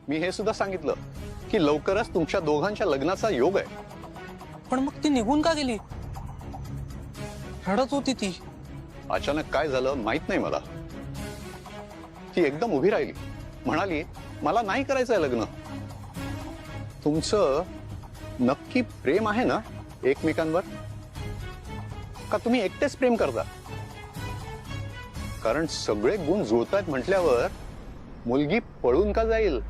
मी हे सुद्धा सांगितलं की लवकरच तुमच्या दोघांच्या लग्नाचा योग आहे. पण मग ती निघून का गेली? रडत होती ती. अचानक काय झालं माहित नाही मला. ती एकदम उभी राहिली, म्हणाली मला नाही करायचंय लग्न. तुमचं नक्की प्रेम आहे ना एकमेकांवर, का तुम्ही एकटेच प्रेम करता? कारण सगळे गुण जुळतायत म्हटल्यावर मुलगी पळून का जाईल?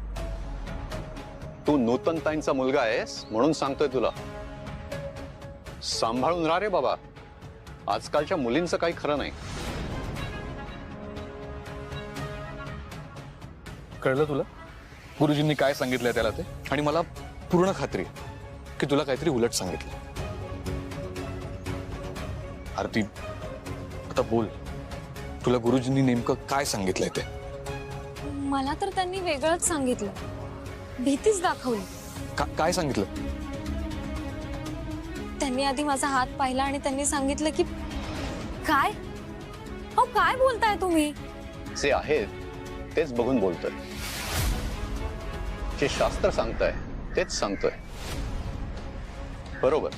तू नूतनताईंचा मुलगा आहेस म्हणून सांगतोय तुला. सांभाळून राहा रे बाबा. आजकालच्या मुलींचं काही खरं नाही. कळलं तुला गुरुजींनी काय सांगितलंय त्याला ते? आणि मला पूर्ण खात्री आहे की तुला काहीतरी उलट सांगितलं. आरती आता बोल, तुला गुरुजींनी नेमकं काय सांगितलंय ते? मला तर त्यांनी वेगळंच सांगितलं, भीतीच दाखवली. काय सांगितलं? त्यांनी आधी माझा हात पाहिला आणि त्यांनी सांगितलं की काय? अहो काय बोलताय तुम्ही? जे आहेत तेच बघून बोलतोय. जे शास्त्र सांगताय तेच सांगतोय. बरोबर.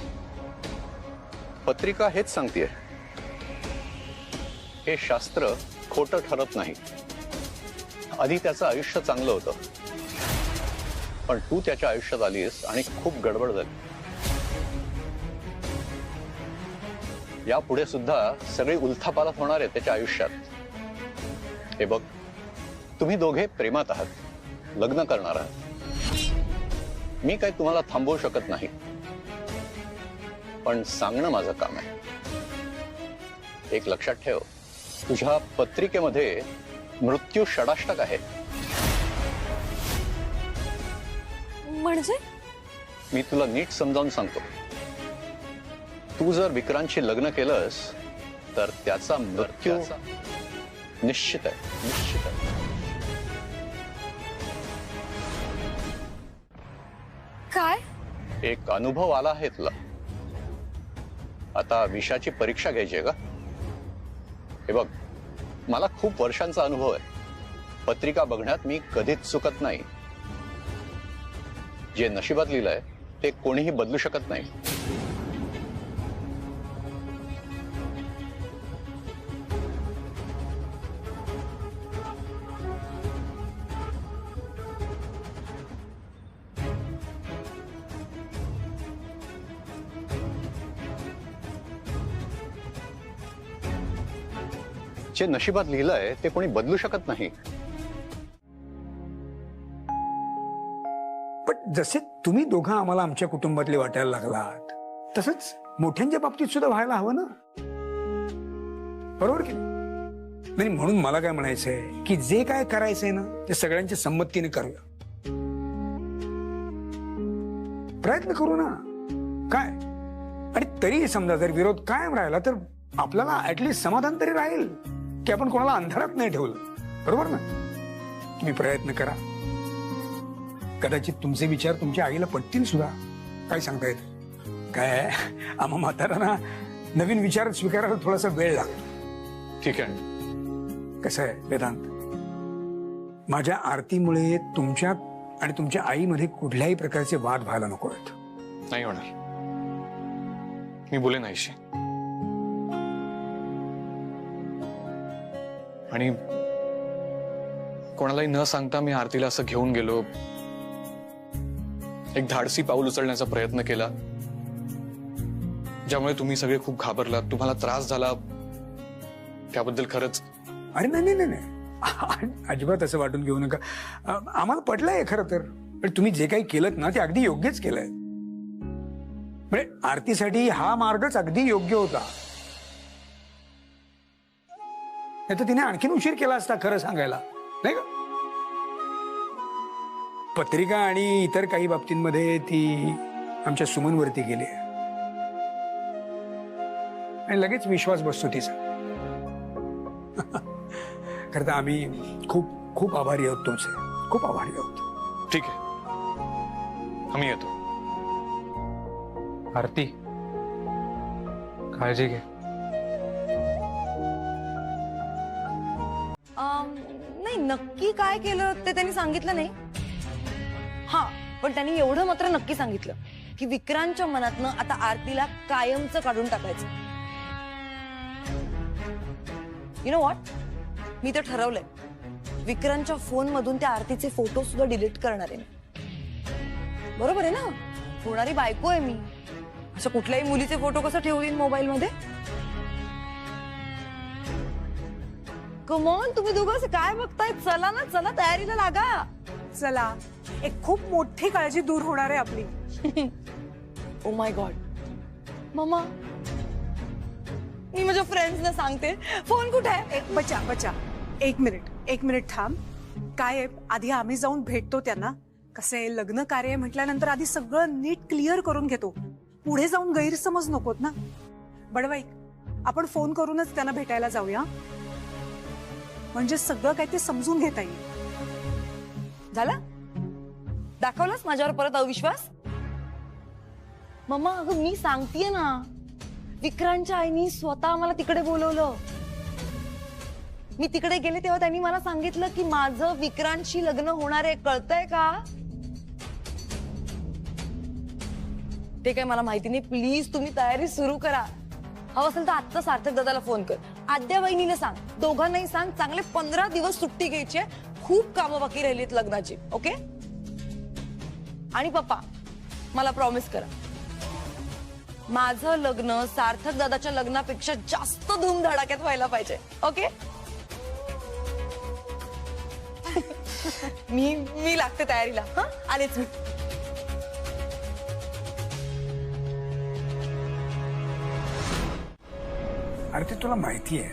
पत्रिका हेच सांगतेय. हे शास्त्र खोटं ठरत नाही. आधी त्याचं आयुष्य चांगलं होतं, पण तू त्याच्या आयुष्यात आलीस आणि खूप गडबड झाली. यापुढे सुद्धा सगळी उलथापालथ होणार आहे त्याच्या आयुष्यात. हे बघ, तुम्ही दोघे प्रेमात आहात, लग्न करणार आहात. मी काय तुम्हाला थांबवू शकत नाही, पण सांगणं माझं काम आहे. एक लक्षात ठेव, तुझ्या पत्रिकेमध्ये मृत्यू षडाष्टक आहे. म्हणजे? मी तुला नीट समजावून सांगतो. तू जर विक्रांतशी लग्न केलंस तर त्याचा मृत्यू निश्चित आहे. निश्चित आहे. काय? एक अनुभव आला आहे तुला. आता विषयाची परीक्षा घ्यायची आहे का? हे बघ, मला खूप वर्षांचा अनुभव आहे. पत्रिका बघण्यात मी कधीच चुकत नाही. जे नशिबात लिहिलंय ते कोणीही बदलू शकत नाही. जे नशिबात लिहिलंय ते कोणी बदलू शकत नाही. पण जसे तुम्ही दोघं आम्हाला आमच्या कुटुंबातले वाटायला लागलात, तसंच मोठ्यांच्या बाबतीत सुद्धा व्हायला हवं ना. बरोबर की नाही? म्हणून मला काय म्हणायचंय की जे काय करायचंय ना ते सगळ्यांच्या संमतीने करूया. प्रयत्न करू ना. काय? आणि तरी समजा जर विरोध कायम राहिला तर आपल्याला ऍटलीस्ट समाधान तरी राहील की आपण कोणाला अंधारात नाही ठेवलं. बरोबर ना? तुम्ही प्रयत्न करा. कदाचित तुमचे विचार तुमच्या आईला पटतील सुद्धा. काय सांगता येत? काय आम्हा म्हातारांना नवीन विचार स्वीकारायला थोडासा वेळ लागतो. ठीक आहे. कसं आहे वेदांत, माझ्या आरतीमुळे तुमच्यात आणि तुमच्या आईमध्ये कुठल्याही प्रकारचे वाद व्हायला नको आहेत. नाही होणार. मी बोले नाहीशी. आणि कोणालाही न सांगता मी आरतीला असं घेऊन गेलो, एक धाडसी पाऊल उचलण्याचा प्रयत्न केला, ज्यामुळे तुम्ही सगळे खूप घाबरलात, तुम्हाला त्रास झाला. त्याबद्दल खरंच. अरे नाही नाही नाही, अजिबात असं वाटून घेऊ नका. आम्हाला पटलंय खरं तर. पण तुम्ही जे काही केलं ना ते अगदी योग्यच केलंय. म्हणजे आरतीसाठी हा मार्गच अगदी योग्य होता. नाही तर तिने आणखीन उशीर केला असता खरं सांगायला, नाही का? पत्रिका आणि इतर काही बाबतींमध्ये ती आमच्या सुमनवरती गेली आणि लगेच विश्वास बसतो तिचा. खरं तर आम्ही खूप खूप आभारी आहोत तुमचे. खूप आभारी आहोत. ठीक आहे, आम्ही येतो. आरती, काळजी घे. नाही, नक्की काय केलं ते त्यांनी सांगितलं नाही. हा, पण त्यांनी एवढं मात्र नक्की सांगितलं की विक्रांतच्या मनातनं आता आरतीला कायमचं काढून टाकायचं. यु नो व्हॉट, मी तर ठरवलंय विक्रांतच्या फोन मधून त्या आरतीचे फोटो सुद्धा डिलीट करणार आहे मी. बरोबर आहे ना, होणारी बायको आहे मी. अशा कुठल्याही मुलीचे फोटो कसं ठेवलीन मोबाईल मध्ये? कमॉन, तुम्ही दोघं असं काय बघताय? चला ना, चला तयारीला लागा. चला, एक खूप मोठी काळजी दूर होणार आहे आपली. ओ माय गॉड, मम्मा मी माझ्या फ्रेंड्सना सांगते. फोन कुठे आहे? बचा बचा, एक मिनिट थांब. काय आहे, आधी आम्ही जाऊन भेटतो त्यांना. कसे लग्न कार्य म्हटल्यानंतर आधी सगळं नीट क्लिअर करून घेतो. पुढे जाऊन गैरसमज नकोत ना. बडवाई, आपण फोन करूनच त्यांना भेटायला जाऊया, म्हणजे सगळं काय ते समजून घेता येईल. झाला? दाखवलास माझ्यावर परत अविश्वास? मम्मा, अगं मी सांगतेय ना, विक्रांतच्या आईनी स्वतः मला तिकडे बोलवलं. मी तिकडे गेले तेव्हा त्यांनी मला सांगितलं की माझं विक्रांतशी लग्न होणार आहे. कळतंय का? ते काय मला माहिती नाही. प्लीज तुम्ही तयारी सुरू करा. हवं असेल तर आत्ता सार्थक दादाला फोन कर. आद्या वहिनीला सांग, दोघांनाही सांग, चांगले 15 दिवस सुट्टी घ्यायची. खूप कामं बाकी राहिलीत लग्नाची. ओके? आणि पप्पा, मला प्रॉमिस करा, माझं लग्न सार्थक दादाच्या लग्नापेक्षा जास्त धूमधडाक्यात व्हायला पाहिजे. ओके? मी लागते तयारीला. हा, आलेच मी. अरे ते तुला माहिती आहे,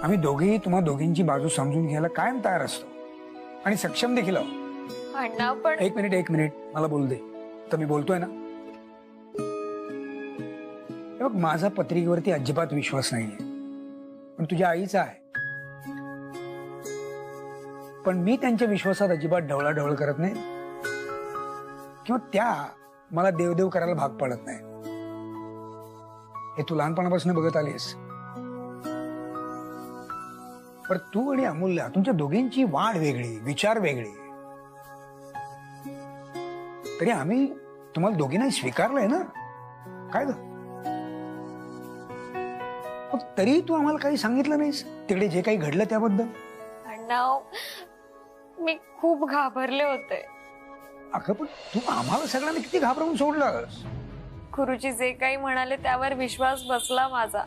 आम्ही दोघेही तुम्हा दोघींची बाजू समजून घ्यायला कायम तयार असतो आणि सक्षम देखील आहोत. पण एक मिनिट मला बोल दे. तर मी बोलतोय ना. हे बघ, माझा पत्रिकेवरती अजिबात विश्वास नाहीये, पण तुझ्या आईचा आहे. पण मी त्यांच्या विश्वासात अजिबात ढवळाढवळ करत नाही किंवा त्या मला देवदेव करायला भाग पडत नाही. हे तू लहानपणापासून बघत आलीस. पण तू आणि अमूल्य, तुमच्या दोघींची वाढ वेगळी, विचार वेगळे, तरी आम्ही तुम्हाला दोघींना स्वीकारलंय ना. काय ग? तरी तू आम्हाला काही सांगितलं नाहीस तिकडे जे काही घडलं त्याबद्दल? मी खूप घाबरले होते. अगं, पण तू आम्हाला सगळ्यांना किती घाबरवून सोडलंस. गुरुजी जे काही म्हणाले त्यावर विश्वास बसला माझा.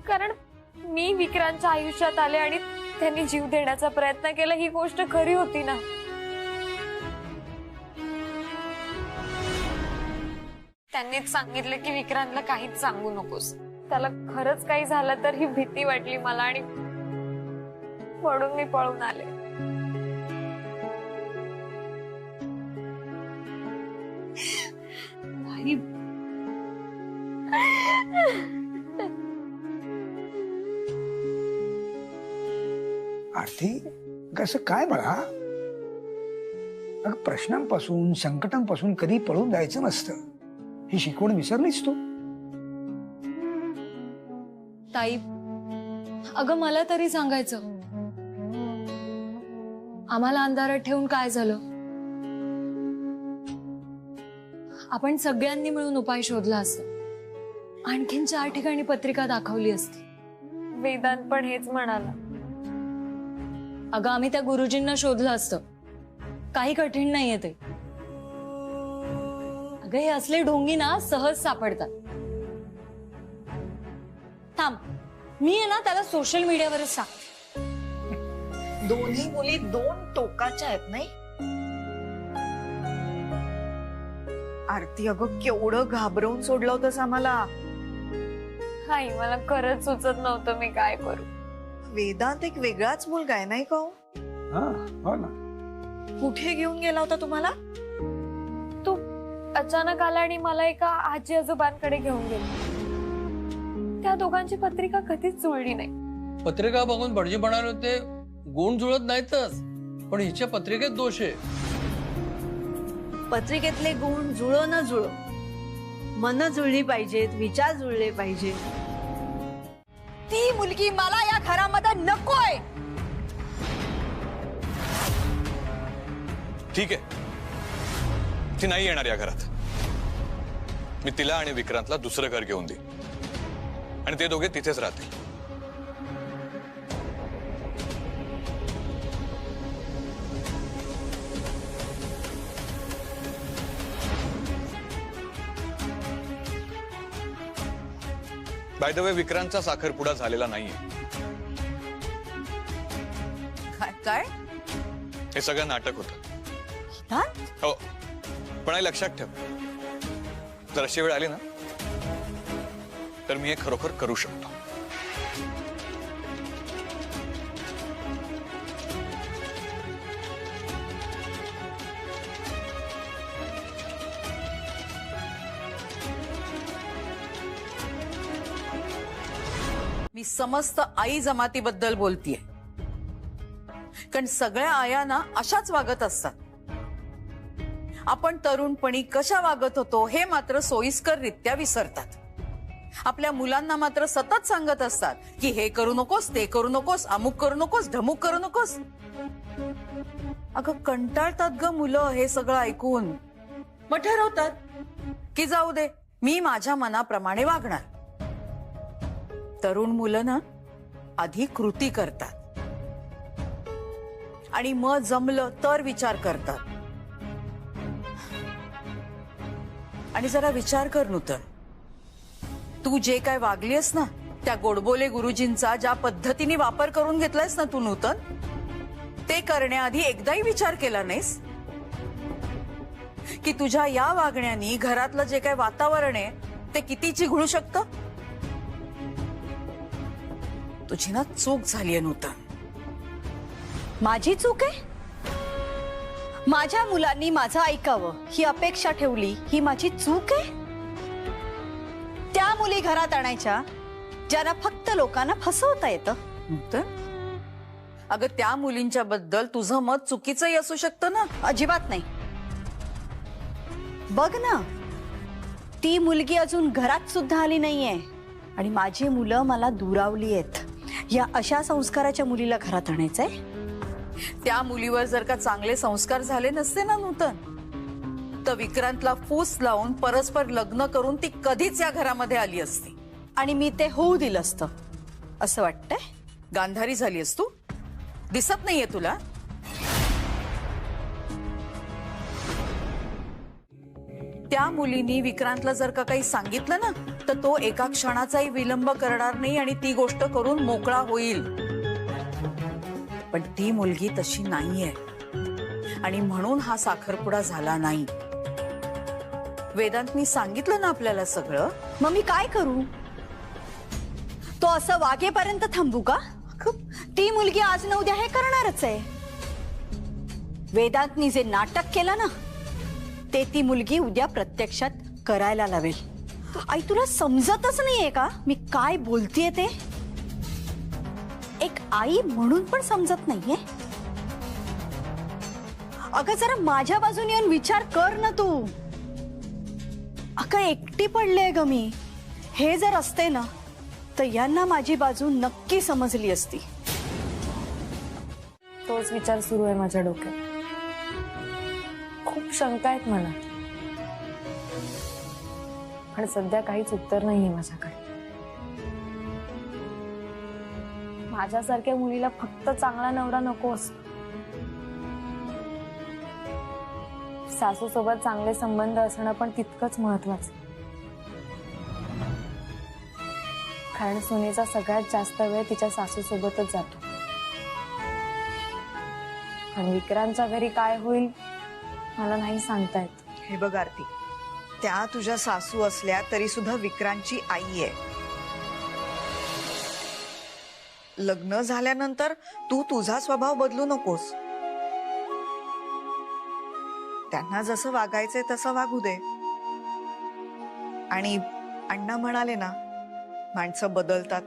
कारण मी विक्रांतच्या आयुष्यात आले आणि त्यांनी जीव देण्याचा प्रयत्न केला, ही गोष्ट खरी होती ना. त्यांनीच सांगितलं की विक्रांतला काहीच सांगू नकोस. त्याला खरंच काही झालं तर ही भीती वाटली मला आणि म्हणून मी पळून आले. आरती, कसं काय बघा, अगं प्रश्नांपासून संकटांपासून कधी पळून जायचं नसतं. ही शिकवण विसरलीस तू? ताई, अगं मला तरी सांगायचं, आम्हाला अंधारात ठेवून काय झालं? आपण सगळ्यांनी मिळून उपाय शोधला असता. आणखीन 4 ठिकाणी पत्रिका दाखवली असती. वेदांत पण हेच म्हणाला. अगं आम्ही त्या गुरुजींना शोधलं असतं. काही कठीण नाहीये ते. अगं हे असले ढोंगी ना सहज सापडतात. थांब, मी आहे ना त्याला सोशल मीडियावरच सांगते. दोन्ही मुली 2 टोकाच्या आहेत नाही? आरती, अगं केवढं घाबरवून सोडलं होतंस आम्हाला. नाही, मला खरंच सुचत नव्हतं मी काय करू. वेदांत एक वेगळाच मुलगा आहे नाही का? हो ना. कुठे घेऊन गेला होता तुम्हाला? तू अचानक आला आणि मला एका आजी आजोबांकडे घेऊन गेला. त्या दोघांची पत्रिका कधीच जुळली नाही. पत्रिका बघून भटजी म्हणाले होते गुण जुळत नाहीतच, पण हिच्या पत्रिकेत दोष आहे. पत्रिकेतले गुण जुळो न जुळो, मन जुळली पाहिजेत, विचार जुळले पाहिजे. ती मुलगी मला या घरामध्ये नकोय. ठीक आहे, ती नाही येणार या घरात. मी तिला आणि विक्रांतला दुसरं घर घेऊन देईन आणि ते दोघे तिथेच राहतील. बाय द वे, विक्रांतचा साखरपुडा झालेला नाहीये. काय हे सगळं नाटक होतं. हो, पण आई लक्षात ठेव, जर अशी वेळ आली ना तर मी हे खरोखर करू शकतो. मी समस्त आई जमातीबद्दल बोलतीये, कारण सगळ्या आया ना अशाच वागत असतात. आपण तरुणपणी कशा वागत होतो हे मात्र सोयीस्कररित्या विसरतात. आपल्या मुलांना मात्र सतत सांगत असतात की हे करू नकोस, ते करू नकोस, अमुक करू नकोस, ढमुक करू नकोस. अगं कंटाळतात ग मुलं हे सगळं ऐकून. मग ठरवतात की जाऊ दे, मी माझ्या मनाप्रमाणे वागणार. तरुण मुलं ना आधी कृती करतात आणि मग जमलं तर विचार करतात. आणि जरा विचार कर नूतन, तू जे काय वागलीस ना त्या गोडबोले गुरुजींचा ज्या पद्धतीने वापर करून घेतलायस ना तू नूतन, ते करण्याआधी एकदाही विचार केला नाहीस की तुझ्या या वागण्याने घरातलं जे काय वातावरण आहे ते किती चिघळू शकतं. तुझी ना चूक झालीये नूतन. माझी चूक आहे? माझ्या मुलांनी माझं ऐकावं ही अपेक्षा ठेवली, ही माझी चूक आहे? त्या मुली घरात आणायच्या ज्यांना फक्त लोकांना फसवता येतं. नूतन, अगं त्या मुलींच्या बद्दल तुझं मत चुकीचंही असू शकतं ना. अजिबात नाही. बघ ना, ती मुलगी अजून घरात सुद्धा आली नाहीये आणि माझी मुलं मला दुरावली आहेत. या अशा संस्काराच्या मुलीला घरात आणायचंय? त्या मुलीवर जर का चांगले संस्कार झाले नसते ना नूतन, तर विक्रांतला फूस लावून परस्पर लग्न करून ती कधीच या घरामध्ये आली असती. आणि मी ते होऊ दिलं असतं असं वाटतंय? गांधारी झालीस तू, दिसत नाहीये तुला? त्या मुलीनी विक्रांतला जर का काही सांगितलं ना तर तो एका क्षणाचाही विलंब करणार नाही आणि ती गोष्ट करून मोकळा होईल. पण ती मुलगी तशी नाहीये आणि म्हणून हा साखरपुडा झाला नाही. वेदांतनी सांगितलं ना आपल्याला सगळं. मग मी काय करू? तो असं वागेपर्यंत थांबू का? ती मुलगी आज न उद्या हे करणारच आहे. वेदांतनी जे नाटक केलं ना ते ती मुलगी उद्या प्रत्यक्षात करायला लावेल. आई, तुला समजतच नाहीये का मी काय बोलतेय ते? एक आई म्हणून पण समजत नाहीये? अगं जरा माझ्या बाजूने येऊन विचार कर ना तू. अगं एकटी पडले ग मी. हे जर असते ना तर यांना माझी बाजू नक्की समजली असती. तोच विचार सुरू आहे माझ्या डोक्यात. खूप शंका आहेत मनात, पण सध्या काहीच उत्तर नाहीये माझ्याकडे. माझ्यासारख्या मुलीला फक्त चांगला नवरा नको असतो. सासू सोबत चांगले संबंध असणं पण तितकंच महत्वाचं. कारण सुनेचा सगळ्यात जास्त वेळ तिच्या सासू सोबतच जातो. आणि विक्रांतच्या घरी काय होईल मला नाही सांगता येत. हे बघ आरती, त्या तुझ्या सासू असल्या तरी सुद्धा विक्रांतची आई आहे. लग्न झाल्यानंतर तू तुझा स्वभाव बदलू नकोस. त्यांना जसं वागायचंय तसं वागू दे. आणि अण्णा म्हणाले ना, माणसं बदलतात.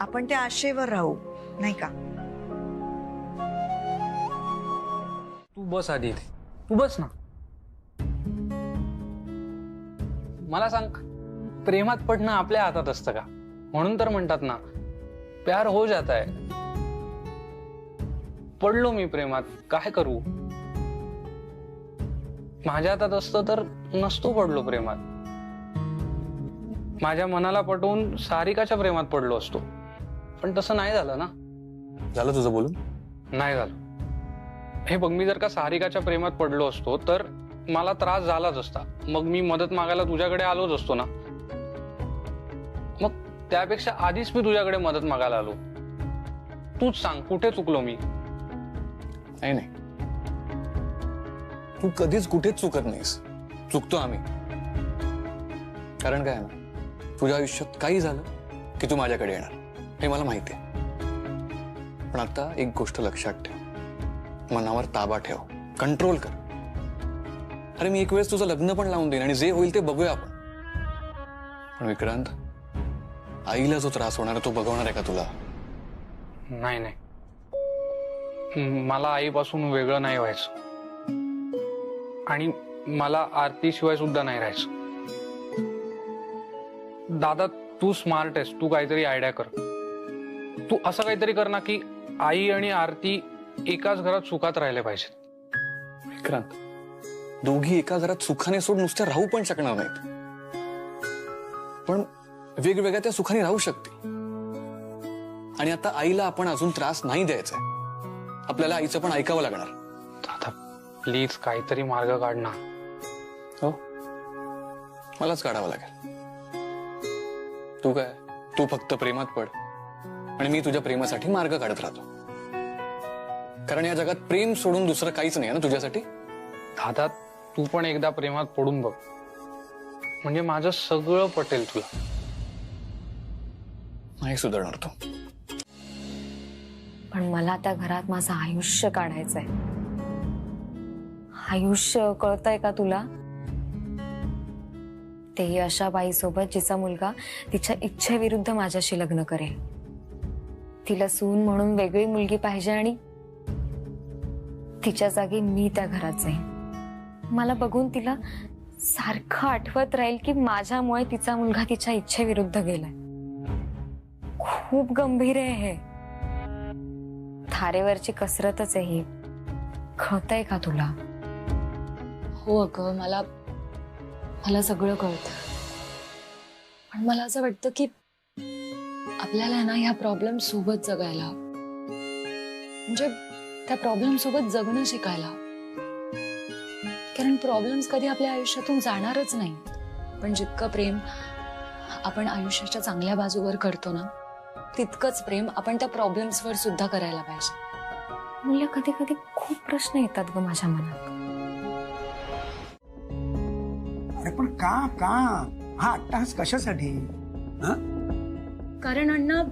आपण त्या आशेवर राहू, नाही का? तू बस आधी इथे, तू बस ना. मला सांग, प्रेमात पडणं आपल्या हातात असतं का? म्हणून तर म्हणतात ना, प्यार हो जाता है पडलो मी प्रेमात, काय करू? माझ्या हातात असतं तर नसतो पडलो प्रेमात. माझ्या मनाला पटवून सारिकाच्या प्रेमात पडलो असतो, पण तसं नाही झालं ना. झालं तुझं बोलून? नाही झालं. हे बघ, मी जर का सारिकाच्या प्रेमात पडलो असतो तर मला त्रास झालाच असता. मग मी मदत मागायला तुझ्याकडे आलोच असतो ना. मग त्यापेक्षा आधीच मी तुझ्याकडे मदत मागायला आलो. तूच सांग कुठे चुकलो मी? नाही, तू कधीच कुठेच चुकत नाहीस. चुकतो आम्ही. कारण काय ना, तुझ्या आयुष्यात काही झालं की तू माझ्याकडे येणार, हे मला माहिती आहे. पण आता एक गोष्ट लक्षात ठेव, मनावर ताबा ठेव, कंट्रोल कर. अरे मी एक वेळेस तुझं लग्न पण लावून देईन आणि जे होईल ते बघूया आपण. पण विक्रांत, आईला जो त्रास होणार तो बघवणार आहे का तुला? नाही नाही, मला आईपासून वेगळं नाही व्हायचं आणि मला आरतीशिवाय सुद्धा नाही राहायचं. दादा, तू स्मार्ट आहेस, तू काहीतरी आयडिया कर. तू असं काहीतरी कर ना की आई आणि आरती एकाच घरात सुखात राहिले पाहिजेत. विक्रांत, दोघी एका घरात सुखाने सोड नुसत्या राहू पण शकणार नाहीत, पण वेगवेगळ्या त्या सुखाने राहू शकते. आणि आता आईला आपण अजून त्रास नाही द्यायचा, आपल्याला आईचं पण ऐकावं लागणार. दादा प्लीज काहीतरी मार्ग काढ ना. हो, मलाच काढावं लागेल. तू काय, तू फक्त प्रेमात पड आणि मी तुझ्या प्रेमासाठी मार्ग काढत राहतो. कारण या जगात प्रेम सोडून दुसरं काहीच नाही ना तुझ्यासाठी. दादा, तू पण एकदा प्रेमात पडून बघ, म्हणजे माझं सगळं पटेल तुला. नाही सुधारणार तू. पण मला त्या घरात माझं आयुष्य काढायचंय. आयुष्य कळतंय का तुला? तेही अशा बाईसोबत जिचा मुलगा तिच्या इच्छेविरुद्ध माझ्याशी लग्न करेल. तिला सून म्हणून वेगळी मुलगी पाहिजे आणि तिच्या जागी मी त्या घरात जाईन. मला बघून तिला सारखं आठवत राहील की माझ्यामुळे तिचा मुलगा तिच्या इच्छेविरुद्ध गेलाय. खूप गंभीर आहे हे. थारेवरची कसरतच आहे ही. कळतंय का तुला? हो अगं, मला सगळं कळतं. पण मला असं वाटतं की आपल्याला ना ह्या प्रॉब्लेम सोबत जगायला, म्हणजे त्या प्रॉब्लेम सोबत जगणं शिकायला. कारण प्रॉब्लेम्स कधी आपल्या आयुष्यातून जाणारच नाही. पण जितकं प्रेम आपण आयुष्याच्या चांगल्या बाजूवर करतो ना, तितकंच प्रेम आपण त्या प्रॉब्लेम्सवर सुद्धा करायला पाहिजे. मला कधी कधी खूप प्रश्न येतात ग माझ्या मनात. अरे पण का हा अट्टाहास कशासाठी? कारण अण्णा,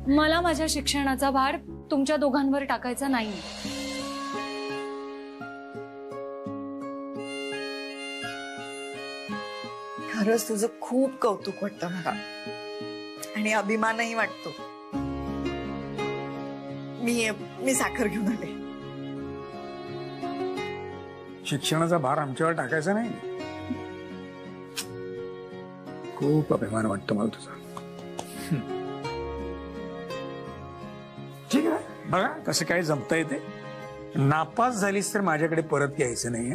मला माझ्या शिक्षणाचा भार तुमच्या दोघांवर टाकायचा नाही. खरंच तुझं खूप कौतुक वाटतं मला आणि अभिमानही वाटतो. मी साखर घेऊन आले. शिक्षणाचा भार आमच्यावर टाकायचा नाही. खूप अभिमान वाटतो मला तुझा. ठीक आहे, बघा कसं काय जमता येते. नापास झालीस तर माझ्याकडे परत यायचं नाही.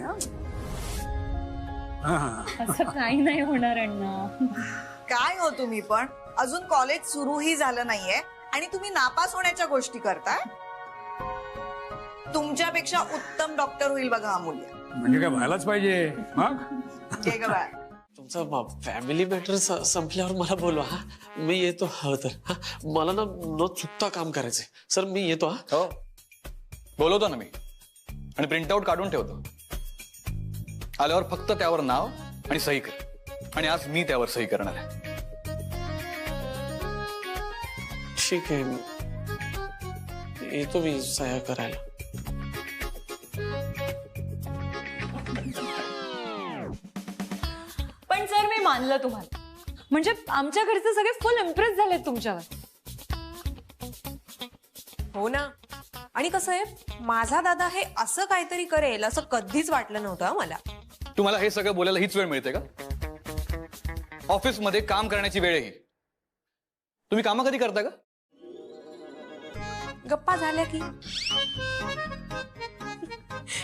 असं काही नाही होणार अण्णा. काय हो तुम्ही पण, अजून कॉलेज सुरूही झालं नाहीये आणि तुम्ही नापास होण्याच्या गोष्टी करताय. तुमच्यापेक्षा उत्तम डॉक्टर होईल बघा अमूल्य. म्हणजे काय व्हायलाच पाहिजे. मग जय ग बाळ. तुमचा फॅमिली मॅटर संपल्यावर मला बोलवा. हा, मी येतो. हवं तर. हा, मला ना न चुकता काम करायचंय सर. मी येतो. हा, हो, बोलवतो ना मी, आणि प्रिंटआउट काढून ठेवतो. आल्यावर फक्त त्यावर नाव आणि सही कर. आणि आज मी त्यावर सही करणार आहे. ठीक आहे, येतो मी सह्या करायला. पण सर, मी मानलं तुम्हाला. म्हणजे आमच्या घरचे सगळे फुल इम्प्रेस झालेत तुमच्यावर. हो ना. आणि कसं आहे, माझा दादा हे असं काहीतरी करेल असं कधीच वाटलं नव्हतं मला. तुम्हाला हे सगळं बोलायला हीच वेळ मिळते का? ऑफिसमध्ये काम करण्याची वेळ ही. तुम्ही कामं कधी करता का? गप्पा झाल्या की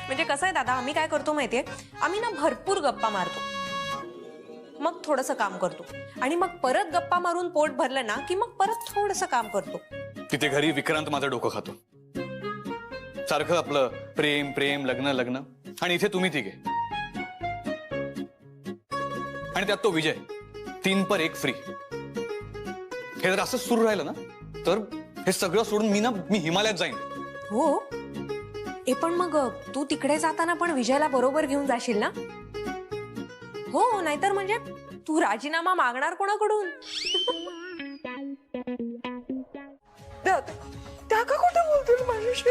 म्हणजे कसं आहे दादा, आम्ही काय करतो माहितीये, आम्ही ना भरपूर गप्पा मारतो, मग थोडंसं काम करतो आणि मग परत गप्पा मारून पोट भरलं ना की मग परत थोडंसं काम करतो. तिथे घरी विक्रांत माझं डोकं खातो, सारखं आपलं प्रेम प्रेम लग्न लग्न, आणि इथे तुम्ही तिघे, आणि त्यात तो विजय 3 पर 1 फ्री. हे जर असंच सुरू राहिलं ना तर हे सगळं सोडून मी हिमालयात जाईन. हो, ए पण मग तू तिकडे जाताना पण विजयला बरोबर घेऊन जाशील ना? हो, नाहीतर म्हणजे तू राजीनामा मागणार कोणाकडून? त्या का खोटं बोलतो मानुषी?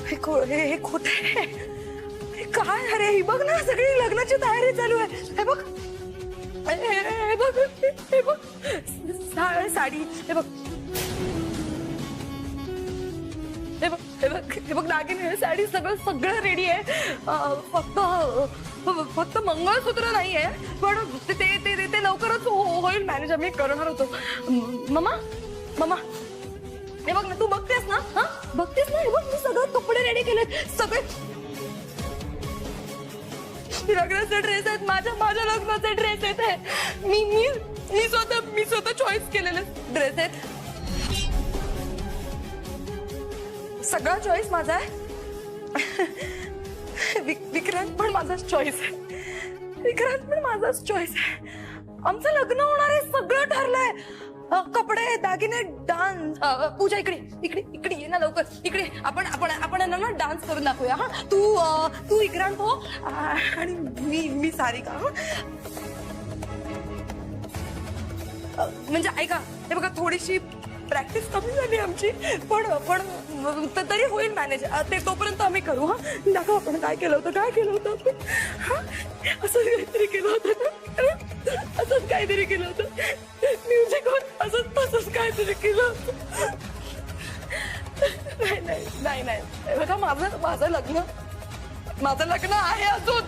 हे खोट आहे. काय अरे, ही बघ ना, सगळी लग्नाची तयारी चालू आहे. हे बघ, हे बघ, हे बघ साडी, हे बघ, हे बघ, हे बघ, हे बघ दागिने, साडी, सगळं रेडी आहे. फक्त मंगळसूत्र नाहीये, पण ते लवकरच होईल मॅनेज. आम्ही करणार होतो. मम्मा मम्मा, हे बघ ना, तू बघतेस ना? हा, बघतेस ना? हे बघ, मी सगळं कपडे रेडी केले, सगळे लग्नाचे ड्रेस आहेत, माझ्या लग्नाचे ड्रेस आहेत. मी स्वतः चॉईस केलेले ड्रेस आहेत. सगळा चॉईस माझा आहे. विक्रांत पण माझाच चॉईस आहे. विक्रांत पण माझाच चॉईस आहे. आमचं लग्न होणार आहे, सगळं ठरलंय. कपडे, दागिने, डान्स. पूजा इकडे ये ना लवकर. इकडे आपण ना डान्स करून दाखवूया. हा, तू विक्रांत हो आणि मी सारिका. म्हणजे ऐका, हे बघा, थोडीशी प्रॅक्टिस कमी झाली आमची, पण तरी होईल मॅनेज. ते तोपर्यंत आम्ही करू. हा, दाखव आपण काय केलं होतं आपण. हा, असं काहीतरी केलं होतं ना, असंच काहीतरी केलं होतं. म्युझिक असंच काहीतरी केलं होतं. नाही बघा, माझं लग्न आहे अजून,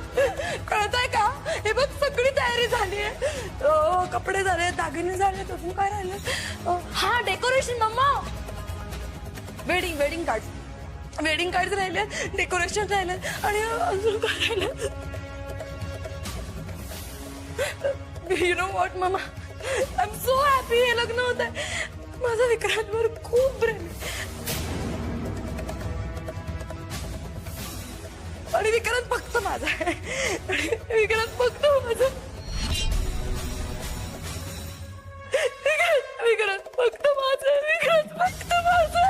कळतंय का? हे बघ, सगळी तयारी झाली आहे. कपडे झाले, दागिने झाले, अजून काय राहिलं? हा, डेकोरेशन मम्मा. वेडिंग कार्ड राहिले, डेकोरेशन राहिले, आणि अजून काय राहिलं? You know what mamma, I am so happy. हे लग्न होत आहे. माझा विक्रांतवर खूप प्रेम आहे. आणि विक्रांत फक्त माझा आहे. विक्रांत फक्त माझा. विक्रांत फक्त माझा. विक्रांत फक्त माझा.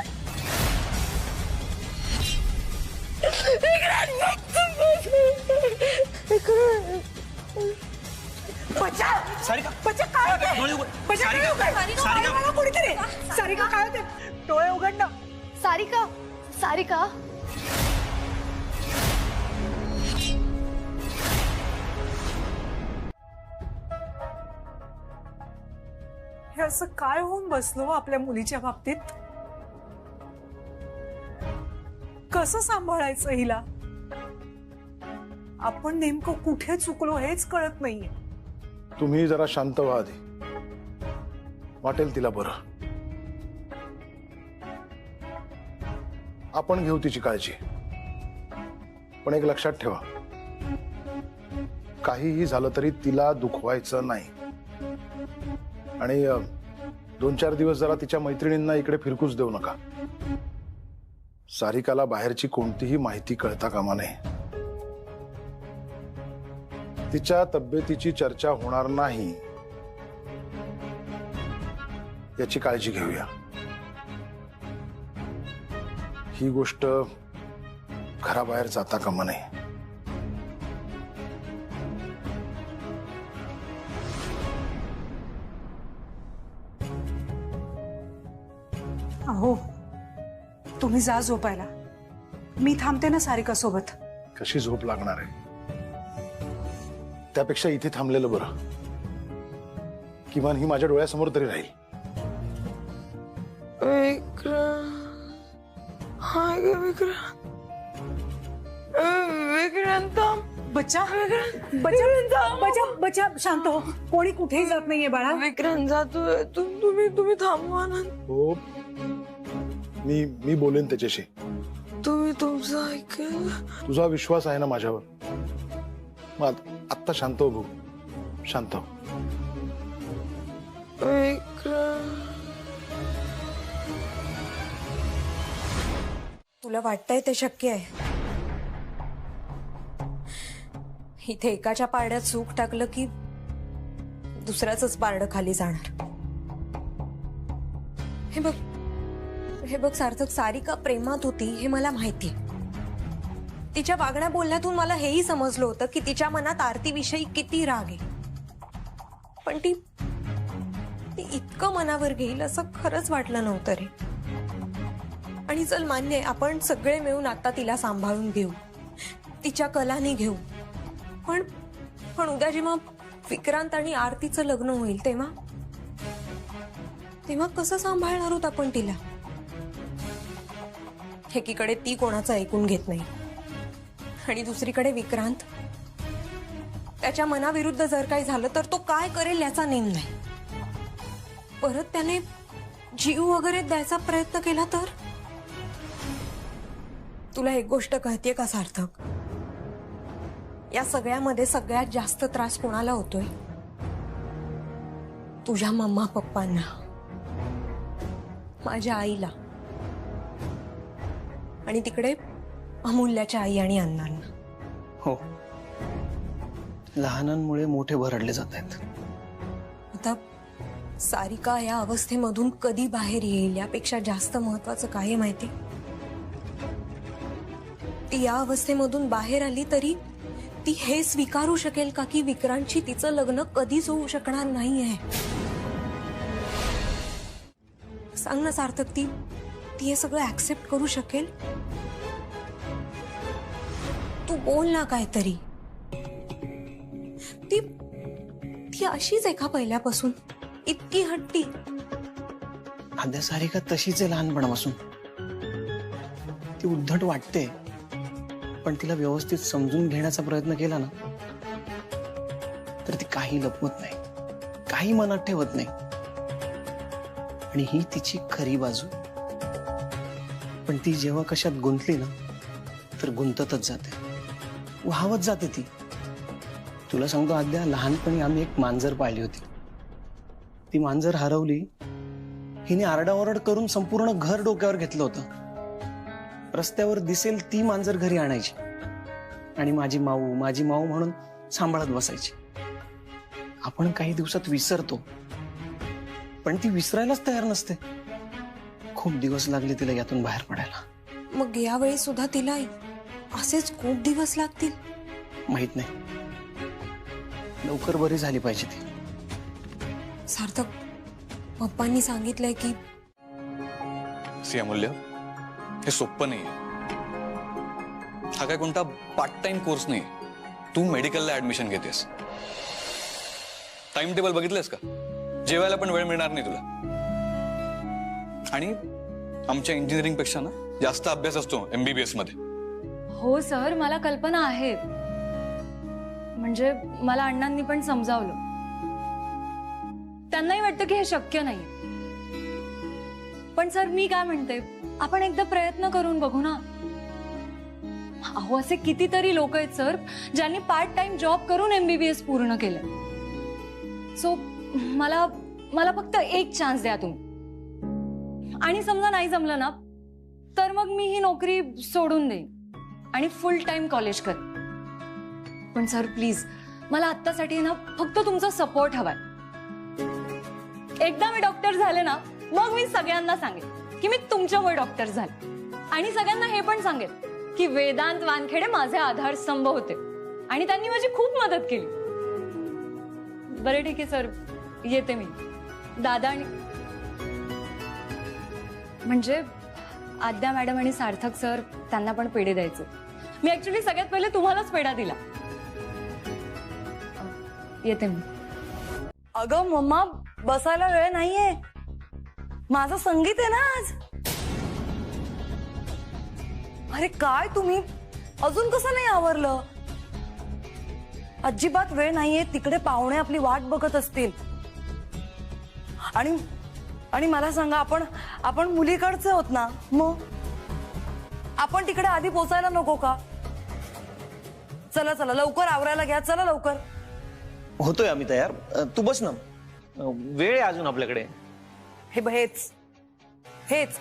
सारिका काय होते? डोळे उघड ना. सारिका हे असं काय होऊन बसलो आपल्या मुलीच्या बाबतीत? कसं सांभाळायचं हिला? आपण नेमकं कुठे चुकलो हेच कळत नाहीये. तुम्ही जरा शांत व्हा आधी, वाटेल तिला बरं. आपण घेऊ तिची काळजी, पण एक लक्षात ठेवा, काहीही झालं तरी तिला दुखवायचं नाही. आणि 2-4 दिवस जरा तिच्या मैत्रिणींना इकडे फिरकूच देऊ नका. सारिकाला बाहेरची कोणतीही माहिती कळता कामा नये. तिच्या तब्येतीची चर्चा होणार नाही याची काळजी घेऊया. ही गोष्ट घराबाहेर जाता कामा नये. अहो, तुम्ही जा झोपायला. मी थांबते ना सारिका सोबत. कशी झोप लागणार आहे? त्यापेक्षा इथे थांबलेलं बरं. किमान ही माझ्या डोळ्यासमोर तरी राहील. विक्रांत, बच्चा बच्चा शांत हो. कोणी कुठेही जात नाहीये बाळा. विक्रांत जातो. तुम्ही थांबवा ना. हो, मी बोलेन त्याच्याशी. तुम्ही तुमचं ऐकेल. तुझा विश्वास आहे ना माझ्यावर. मग आत्ता शांत हो भाऊ, शांत हो. तुला वाटतंय ते शक्य आहे? इथे एकाच्या पारड्यात सूक टाकलं की दुसऱ्याच पारडं खाली जाणार. हे बघ सार्थक, सारिका प्रेमात होती हे मला माहिती. तिच्या वागण्या बोलण्यातून मला हेही समजलं होतं की तिच्या मनात आरतीविषयी किती राग आहे. पण ती इतकं मनावर घेईल असं खरंच वाटलं नव्हतं रे. आणि चल मान्य आहे, आपण सगळे मिळून आता तिला सांभाळून घेऊ, तिच्या कलानी घेऊ. पण उद्या जेव्हा विक्रांत आणि आरतीचं लग्न होईल तेव्हा कसं सांभाळणार आहोत आपण तिला? एकीकडे ती कोणाचं ऐकून घेत नाही आणि दुसरीकडे विक्रांत, त्याच्या मनाविरुद्ध जर काही झालं तर तो काय करेल याचा नेम नाही. परत त्याने जीव वगैरे द्यायचा प्रयत्न केला तर? तुला एक गोष्ट कळतेय का सार्थक? या सगळ्यामध्ये सगळ्यात जास्त त्रास कोणाला होतोय? तुझ्या मम्मा पप्पांना, माझ्या आईला, आणि तिकडे अमूल्याच्या आई आणि अण्णांना. हो, लहानांमुळे मोठे भरडले जात आहेत. आता सारिका या अवस्थेमधून कधी बाहेर येईल यापेक्षा जास्त महत्वाचं काय माहिती? ती या अवस्थेमधून बाहेर आली तरी ती हे स्वीकारू शकेल का की विक्रांतशी तिचं लग्न कधीच होऊ शकणार नाहीये? सांग ना सार्थक, ती हे सगळं ऍक्सेप्ट करू शकेल? तू बोल ना काहीतरी. ती अशीच आहे का पहिल्यापासून? इतकी हट्टी? आद्या, सारिका तशीच आहे लहानपणापासून. ती उद्धट वाटते, पण तिला व्यवस्थित समजून घेण्याचा प्रयत्न केला ना तर ती काही लपवत नाही, काही मनात ठेवत नाही. आणि ही तिची खरी बाजू. पण ती जेव्हा कशात गुंतली ना तर गुंततच जाते, वाहवत जाते ती. तुला सांगतो आद्या, लहानपणी आम्ही एक मांजर पाळली होती. ती मांजर हरवली. हिने आरडाओरड करून संपूर्ण घर डोक्यावर घेतलं होतं. रस्त्यावर दिसेल ती मांजर घरी आणायची आणि माझी माऊ म्हणून सांभाळत बसायची. आपण काही दिवसात विसरतो, पण ती विसरायलाच तयार नसते. खूप दिवस लागले तिला यातून बाहेर पडायला. मग यावेळी सुद्धा तिला असेच खूप दिवस लागतील? माहित नाही, लवकर बरी झाली पाहिजे ती. सार्थक, पप्पांनी सांगितलंय की अमूल्य, हे सोपं नाहीये. हा काय कोणता पार्ट टाइम कोर्स नाही. तू मेडिकलला ऍडमिशन घेतेस. टाइम टेबल बघितलंस का? जेवायला पण वेळ मिळणार नाही तुला. आणि आमच्या इंजिनिअरिंग पेक्षा ना जास्त अभ्यास असतो MBBS मध्ये. हो सर, मला कल्पना आहे. म्हणजे मला अण्णांनी पण समजावलं. त्यांनाही वाटतं की हे शक्य नाही. पण सर, मी काय म्हणते, आपण एकदा प्रयत्न करून बघू ना. अहो, असे कितीतरी लोक आहेत सर ज्यांनी पार्ट टाइम जॉब करून MBBS पूर्ण केलं. सो मला फक्त एक चान्स द्या तुम्ही. आणि समजा नाही जमलं ना तर मग मी ही नोकरी सोडून देईन आणि फुल टाइम कॉलेज कर. पण सर प्लीज, मला आत्तासाठी ना फक्त तुमचा सपोर्ट हवाय. एकदा मी डॉक्टर झाले ना मग मी सगळ्यांना सांगेन की मी तुमच्यामुळे डॉक्टर झाले. आणि सगळ्यांना हे पण सांगेन की वेदांत वानखेडे माझे आधारस्तंभ होते आणि त्यांनी माझी खूप मदत केली. बरं ठीक आहे सर, येते मी. दादा आणि म्हणजे आद्या मॅडम आणि सार्थक सर, त्यांना पण पेढे द्यायचे. मी ऍक्च्युली सगळ्यात पहिले तुम्हालाच पेढा दिला. येते मी. अगं मम्मा, बसायला वेळ नाहीये. माझं संगीत आहे ना आज. अरे काय तुम्ही, अजून कसं नाही आवरलं? अजिबात वेळ नाहीये. तिकडे पाहुणे आपली वाट बघत असतील. आणि आणि मला सांगा, आपण मुलीकडचे होत ना, मग आपण तिकडे आधी पोचायला नको का? चला चला लवकर आवरायला घ्या, चला लवकर. होतोय आम्ही तयार. तू बस ना, वेळ आहे अजून आपल्याकडे. हेच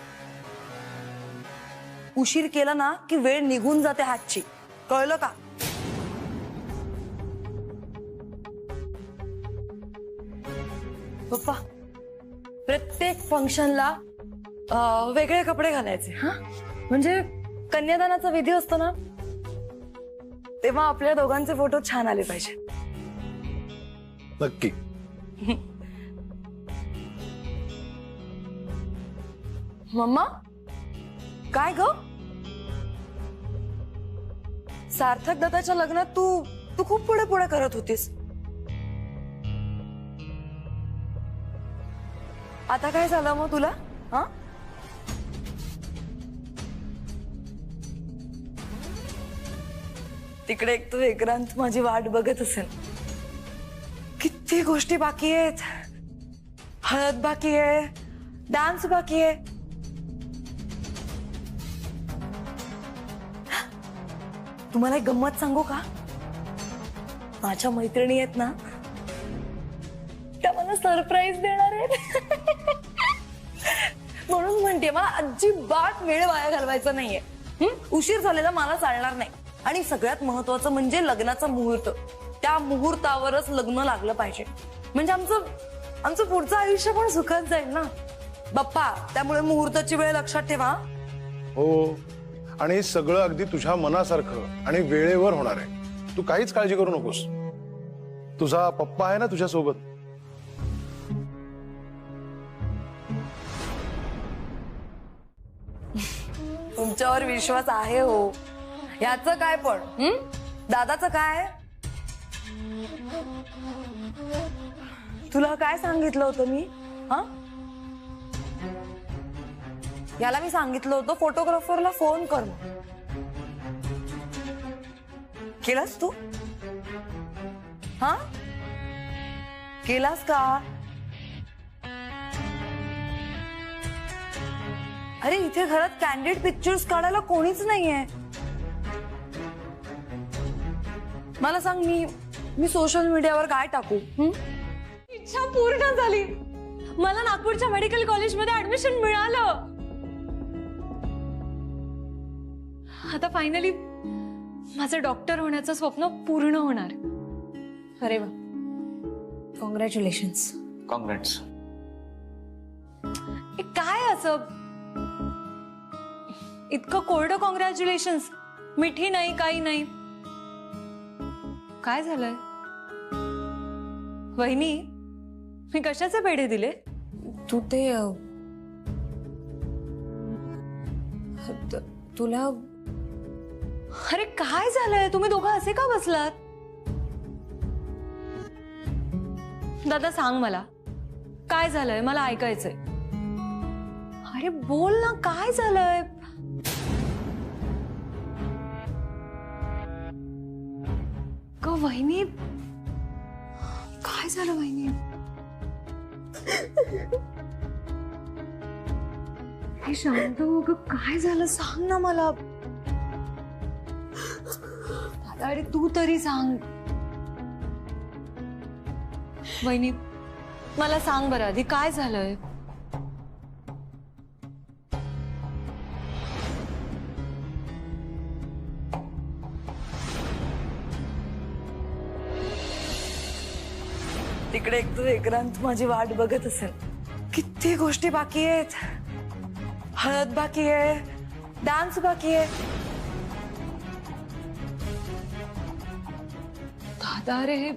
उशीर केला ना की वेळ निघून जाते हातची, कळलं का? पप्पा, प्रत्येक फंक्शनला वेगळे कपडे घालायचे, हा? म्हणजे कन्यादानाचा विधी असतो ना, तेव्हा आपल्या दोघांचे फोटो छान आले पाहिजे. नक्की. मम्मा, काय ग? सार्थक दादाच्या लग्नात तू खूप पुढे पुढे करत होतीस, आता काय झालं मग तुला? हा, तिकडे एक तो विक्रांत माझी वाट बघत असेल. किती गोष्टी बाकी आहेत. हळद बाकी आहे, डान्स बाकी आहे. तुम्हाला एक गंमत सांगू का? माझ्या मैत्रिणी आहेत ना, त्या मला सरप्राईज देणार आहेत. म्हणून म्हणते, मला अजिबात वेळ वाया घालवायचा नाहीये. उशीर झालेला मला चालणार नाही. आणि सगळ्यात महत्वाचं म्हणजे लग्नाचा मुहूर्त. त्या मुहूर्तावरच लग्न लागलं पाहिजे, म्हणजे आमचं पुढचं आयुष्य पण सुखात जाईल ना बाप्पा. त्यामुळे मुहूर्ताची वेळ लक्षात ठेवा. हो, आणि सगळं अगदी तुझ्या मनासारखं आणि वेळेवर होणार आहे. तू काहीच काळजी करू नकोस. तुझा पप्पा आहे ना तुझ्या सोबत. तुमच्यावर विश्वास आहे हो. याचं काय पण दादाचं काय? तुला काय सांगितलं होतं मी? हा, याला मी सांगितलं होतं फोटोग्राफरला फोन कर. केलास तू? हा, केलास का? अरे इथे घरात कॅन्डिड पिक्चर्स काढायला कोणीच नाहीये. मला सांग, मी सोशल मीडियावर काय टाकू? इच्छा पूर्ण झाली. मला नागपूरच्या मेडिकल कॉलेजमध्ये ऍडमिशन मिळालं. आता फायनली माझं डॉक्टर होण्याचं स्वप्न पूर्ण होणार. अरे वा, कॉंग्रॅच्युलेशन्स. कॉंग्रॅट्स. काय असं इतकं कोरडं कॉंग्रॅच्युलेशन्स? मिठी नाही, काही नाही. काय झालंय वहिनी? मी कशाचे पेढे दिले? तू ते तुला. अरे काय झालंय? तुम्ही दोघं असे का बसलात? दादा सांग मला, काय झालंय? मला ऐकायचंय. अरे बोल ना, काय झालंय? वहिनी, काय झालं वहिनी? हे शांत हो ग, काय झालं सांग ना मला. दादा, अरे तू तरी सांग. वहिनी मला सांग बरं आधी, काय झालंय? तिकडे एक तो विक्रांत माझी वाट बघत असेल. किती गोष्टी बाकी आहेत. हळद बाकी आहे, डान्स बाकी आहे. दादा रे,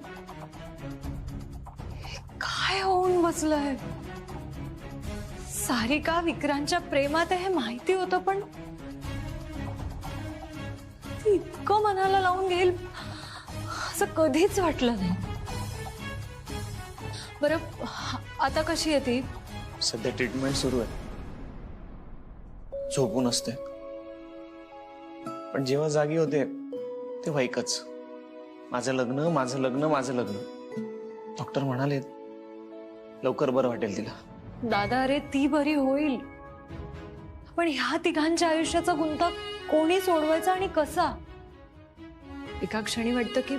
काय होऊन बसलंय? सारिका विक्रांतच्या प्रेमात आहे हे माहिती होतं, पण ती इतकं मनाला लावून घेईल असं कधीच वाटलं नाही. बरं, आता कशी आहे ती? सध्या ट्रीटमेंट सुरू आहे, झोपून असते. पण जेव्हा जागी होते तेव्हा एकच, माझं लग्न, माझं लग्न, माझं लग्न. डॉक्टर म्हणाले लवकर बरं वाटेल तिला. दादा अरे ती बरी होईल, पण ह्या तिघांच्या आयुष्याचा गुंता कोणी सोडवायचा आणि कसा? एका क्षणी वाटतं की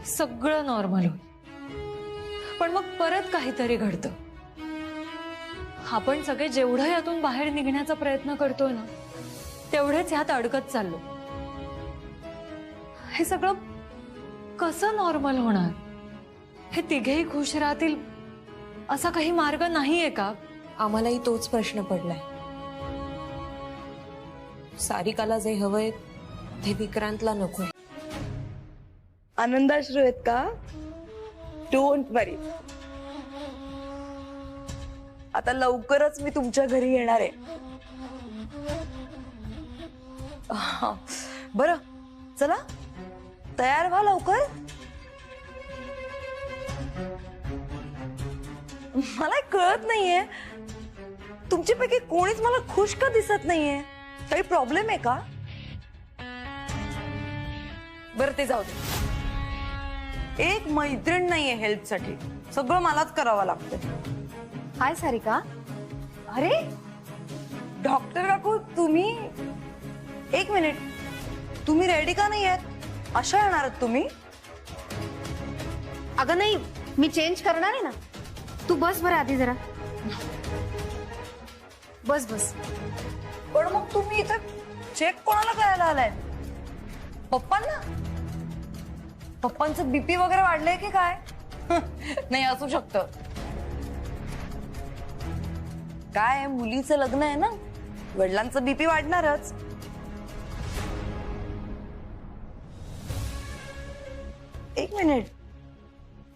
सगळं नॉर्मल होईल, पण मग परत काहीतरी घडतं. आपण सगळे जेवढं यातून बाहेर निघण्याचा प्रयत्न करतोय ना, तेवढेच ह्यात अडकत चाललो. हे सगळं कसं नॉर्मल होणार? हे तिघेही खुश राहतील असा काही मार्ग नाहीये का? आम्हालाही तोच प्रश्न पडलाय. सारिकाला जे हवंय ते विक्रांतला नकोय. आनंदाश्रू आहेत का? डोंट वरी, आता लवकरच मी तुमच्या घरी येणार आहे. बरं चला तयार व्हा लवकर. मला कळत नाहीये तुमच्यापैकी कोणीच मला खुश का दिसत नाहीये. काही प्रॉब्लेम आहे का? बरं ते जाऊ दे. एक मैत्रीण नाहीये हेल्प साठी, सगळं मलाच करावं लागतं. हाय सारिका. अरे डॉक्टर काकू तुम्ही, एक मिनिट, तुम्ही रेडी का नाही आहेत? अशा येणार आहात तुम्ही? अगं नाही, मी चेंज करणार आहे ना. तू बस बरं आधी जरा. बस बस. पण मग तुम्ही इथं चेक कोणाला करायला आलाय? पप्पांना? पप्पांचं बीपी वगैरे वाढलंय की काय? नाही असू शकतं. काय मुलीचं लग्न आहे ना, वडिलांचं बीपी वाढणारच. एक मिनिट,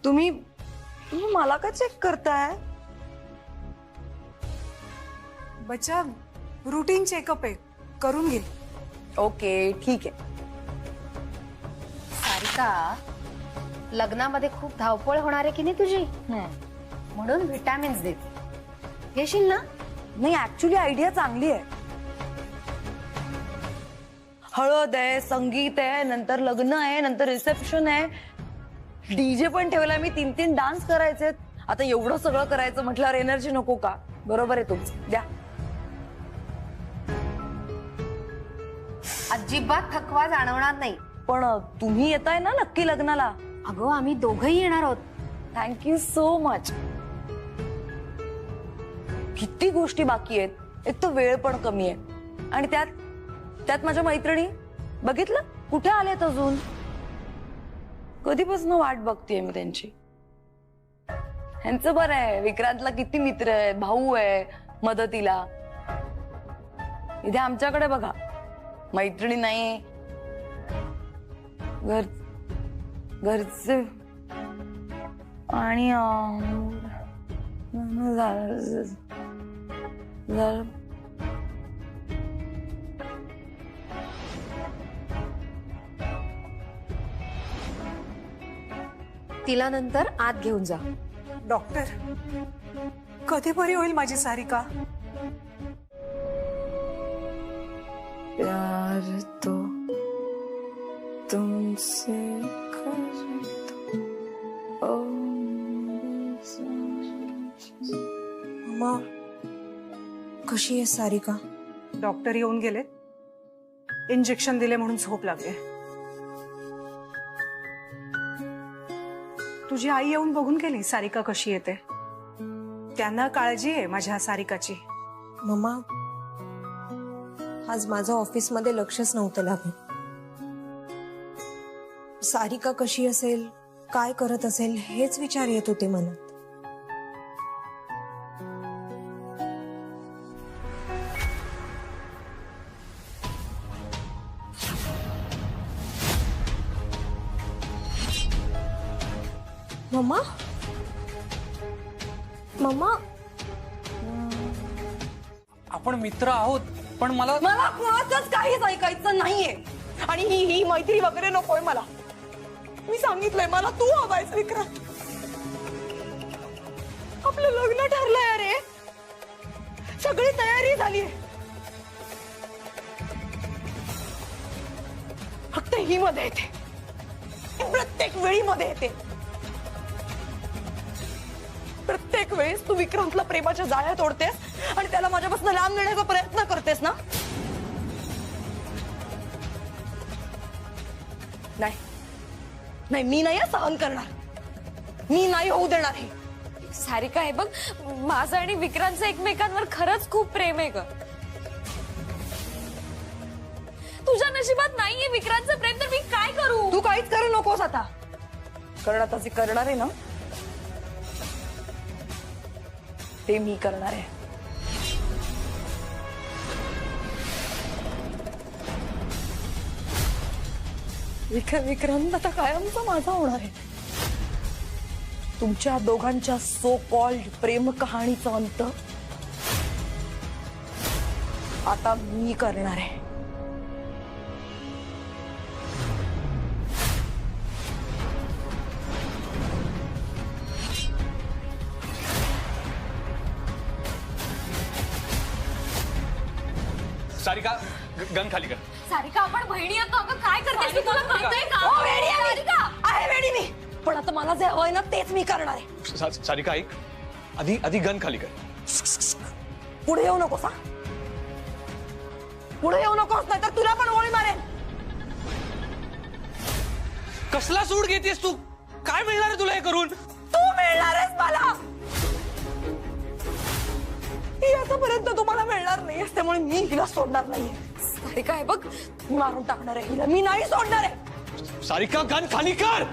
तुम्ही मला का चेक करताय? बच्चा रुटीन चेकअप आहे, करून घे. ओके ठीक आहे. सारिका, लग्नामध्ये खूप धावपळ होणार आहे की नाही तुझी, म्हणून व्हिटॅमिन्स देते. घेशील ना? नाही ऍक्च्युली आयडिया चांगली आहे. हळद आहे, संगीत आहे, नंतर लग्न आहे, नंतर रिसेप्शन आहे, डीजे पण ठेवला मी, 3-3 डान्स करायचे. आता एवढं सगळं करायचं म्हटल्यावर एनर्जी नको का? बरोबर आहे तुमचं, द्या. अजिबात थकवा जाणवणार नाही. पण तुम्ही येताय ना नक्की लग्नाला? अगं आम्ही दोघंही येणार आहोत. Thank you so much. किती गोष्टी बाकी आहेत, एक तर वेळ पण कमी आहे, आणि त्यात माझ्या मैत्रिणी बघितलं कुठे आलेत अजून. कधीपासून वाट बघतेय मी त्यांची. ह्यांचं बरं आहे, विक्रांतला किती मित्र आहेत, भाऊ आहे मदतीला. इथे आमच्याकडे बघा, मैत्रिणी नाही, घरचे आणि तिला नंतर आत घेऊन जा. डॉक्टर, कधी बरी होईल माझी सारिका? प्यार तो तुमसे मम्मा कशी आहे सारिका? डॉक्टर येऊन गेले, इंजेक्शन दिले म्हणून झोप लागले. तुझी आई येऊन बघून गेली सारिका कशी येते. त्यांना काळजी आहे माझ्या सारिकाची. मम्मा आज माझं ऑफिसमध्ये लक्षच नव्हतं लागत. सारिका कशी असेल, काय करत असेल हेच विचार येत होते मनात. मम्मा मम्मा आपण मित्र आहोत, पण मला कुणाचंच काहीच ऐकायचं नाहीये, आणि ही मैत्री वगैरे नकोय मला. मी सांगितलंय मला तू हवायस विक्रांत. आपलं लग्न ठरलंय, अरे सगळी तयारी झालीये, फक्त ही मध्ये येते, प्रत्येक वेळी मध्ये येते. प्रत्येक वेळेस तू विक्रांतला प्रेमाच्या जाळ्यात ओढतेस आणि त्याला माझ्यापासून लांब नेण्याचा प्रयत्न करतेस ना? नाही नाही, मी नाही सहन करणार, मी नाही होऊ देणार हे. सारिका हे बघ, माझं आणि विक्रांतचं एकमेकांवर खरंच खूप प्रेम आहे ग. तुझ्या नशिबात नाहीये विक्रांतचं प्रेम, तर मी काय करू? तू काहीच करू नकोस आता, कारण आता जे करणार आहे ना ते मी करणार आहे. विक्रांत आता कायमचा माझा होणार आहे. तुमच्या दोघांच्या सो कॉल्ड प्रेम कहाणीचा अंत आता मी करणार आहे. सारिका गन खाली कर. सारिका आपण बहिणी आहोत, अगं काय करतेस तू? तुला कळतंय का? हो, वेडी आहे मी. सारिका! आहे वेडी मी, पण आता मला जे हवंय ना तेच मी करणार आहे. सारिका ऐक, आधी गन खाली कर. पुढे येऊ नकोस हा, पुढे येऊ नकोस, नाही तर तुला पण गोळी मारेन. कसला सूड घेतेस तू? काय मिळणार आहे तुला हे करून? तू मिळणार आहेस मला, ही आतापर्यंत तुम्हाला मिळणार नाहीयेस, त्यामुळे मी हिला सोडणार नाहीये. सारिका हे बघ, मी मारून टाकणार आहे हिला, मी नाही सोडणार आहे. सारिका गन खाली कर.